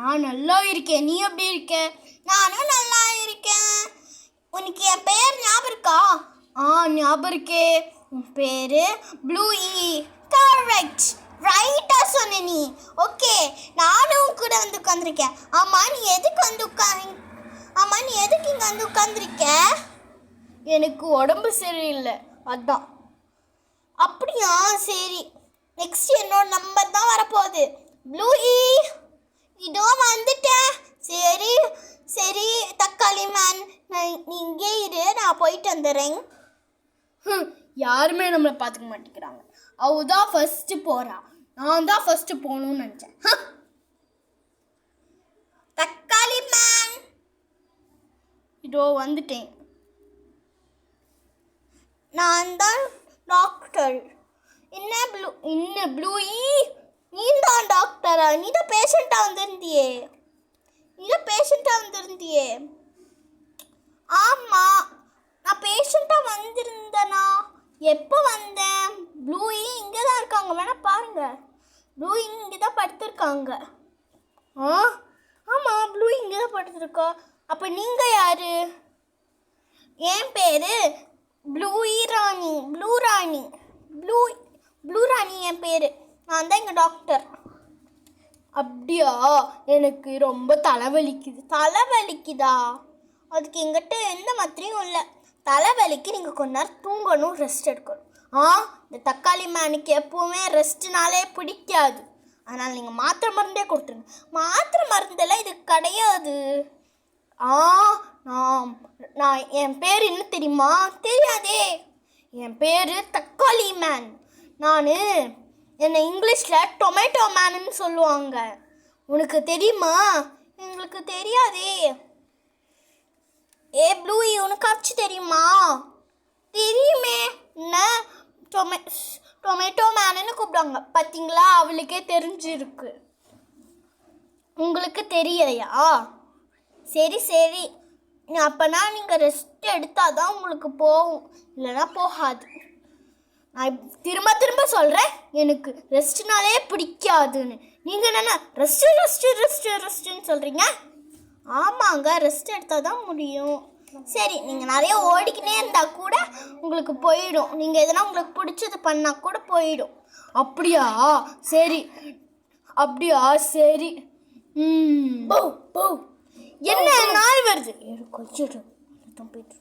நான் நல்லா இருக்கேன். நீ எப்படி இருக்க? நானும் நல்லா இருக்கேன். உனக்கு என் பேர் ஞாபகம் இருக்கா? ஞாபகம் இருக்கே. உன் பேர் ப்ளூயி. கரெக்ட், ரைட்டாக சொன்ன நீ. ஓகே, நானும் கூட வந்து உட்காந்துருக்கேன். ஆமாம், நீ எதுக்கு இங்கே வந்து உட்காந்துருக்க? எனக்கு உடம்பு சரியில்லை, அதான். அப்படியா? சரி, நெக்ஸ்ட் என்னோட நம்பர் தான் வரப்போகுது. ப்ளூயி, இதோ வந்துட்டேன். சரி சரி தக்காளி மேன், நீ இங்கே இரு, நான் போயிட்டு வந்துடுறேன். யாருமே நம்மளை பார்த்துக்க மாட்டேங்கிறாங்க. அவ தான் ஃபர்ஸ்ட் போறா, நான் தான் ஃபர்ஸ்ட் போகணும்னு நினச்சேன். தக்காளி மேன், இதோ வந்துட்டேன். நான் தான் டாக்டர். என்ன ப்ளூயி, நீ தான் டாக்டரா? நீ தான் பேஷண்ட்டாக வந்திருந்தியே. ஆமாம், நான் பேஷண்ட்டாக வந்திருந்தேனா? எப்போ வந்தேன்? ப்ளூயி இங்கே தான் இருக்காங்க, வேணா பாருங்க. ப்ளூயி இங்கே தான் படுத்துருக்காங்க. ஆமாம், ப்ளூயி இங்கே தான் படுத்துருக்கா. அப்போ நீங்கள் யார்? என் பேர் ப்ளூ ராணி என் பேர். நான் தான் எங்கள் டாக்டர். அப்படியா? எனக்கு ரொம்ப தலைவலிக்குது. தலைவலிக்குதா? அதுக்கு எங்கிட்ட எந்த மாத்திரையும் இல்லை. தலைவலிக்கு நீங்கள் கொஞ்ச நேரம் தூங்கணும், ரெஸ்ட் எடுக்கணும். இந்த தக்காளி மேனுக்கு எப்போவுமே ரெஸ்ட்னாலே பிடிக்காது. அதனால் நீங்கள் மாத்திரை மருந்தே கொடுத்துருங்க. மாத்திரை மருந்தெல்லாம் இது கிடையாது. நான் என் பேர் என்ன தெரியுமா? தெரியாதே. என் பேர் தக்காளி மேன். என்னை இங்கிலீஷில் டொமேட்டோ மேனுன்னு சொல்லுவாங்க. உனக்கு தெரியுமா? எங்களுக்கு தெரியாதே. ப்ளூயி, உனக்காச்சும் தெரியுமா? தெரியுமே, என்ன டொமேட்டோ மேனுன்னு கூப்பிடுவாங்க. பார்த்தீங்களா, அவளுக்கே தெரிஞ்சிருக்கு. உங்களுக்கு தெரியலையா? சரி, அப்போனா நீங்கள் ரெஸ்ட் எடுத்தால் தான் உங்களுக்கு போகும், இல்லைன்னா போகாது. நான் திரும்ப சொல்கிறேன், எனக்கு ரெஸ்ட்னாலே பிடிக்காதுன்னு. நீங்கள் என்னென்ன ரெஸ்ட்டுன்னு சொல்கிறீங்க? ஆமாங்க, ரெஸ்ட் எடுத்தால் தான் முடியும். சரி, நீங்கள் நிறைய ஓடிக்கினே இருந்தால் கூட உங்களுக்கு போயிடும். நீங்கள் எதனா உங்களுக்கு பிடிச்சது பண்ணால் கூட போயிடும். அப்படியா? சரி. என்ன நாய் வருது? போயிட்டு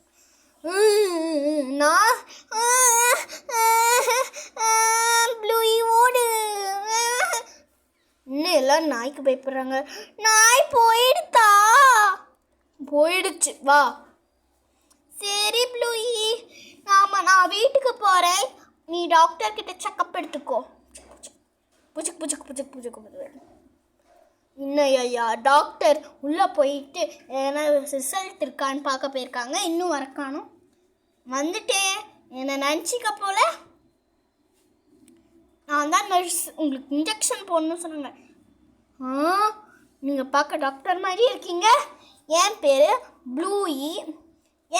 நான் ப்ளூயி ஓடு. இன்னும் எல்லாம் நாய்க்கு பயப்படுறாங்க. நாய் போயிடுச்சு, வா. சரி ப்ளூயி, நான் வீட்டுக்கு போகிறேன். நீ டாக்டர் கிட்ட செக்கப் எடுத்துக்கோ. புச்சுக்கு. இன்னும் ஐயா டாக்டர் உள்ளே போயிட்டு ஏன்னா ரிசல்ட் இருக்கான்னு பார்க்க போயிருக்காங்க. இன்னும் வரக்கானோ. வந்துட்டேன், என்னை நினச்சிக்க போல. நான் தான் நர்ஸ், உங்களுக்கு இன்ஜெக்ஷன் போடணும்னு சொன்னாங்க. நீங்கள் பார்க்க டாக்டர் மாதிரி இருக்கீங்க. என் பேர் ப்ளூயி.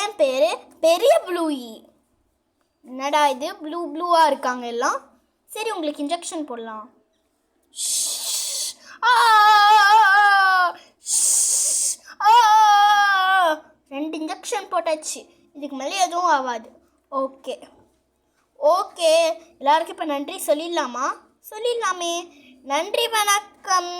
என் பேர் பெரிய ப்ளூயி. என்னடா இது ப்ளூவாக இருக்காங்க எல்லாம். சரி, உங்களுக்கு இன்ஜெக்ஷன் போடலாம். 2 இன்ஜெக்ஷன் போட்டாச்சு. இதுக்கு மேலே எதுவும் ஆகாது. ஓகே, எல்லாருக்கும் இப்போ நன்றி சொல்லிடலாமா? சொல்லிடலாமே. நன்றி, வணக்கம்.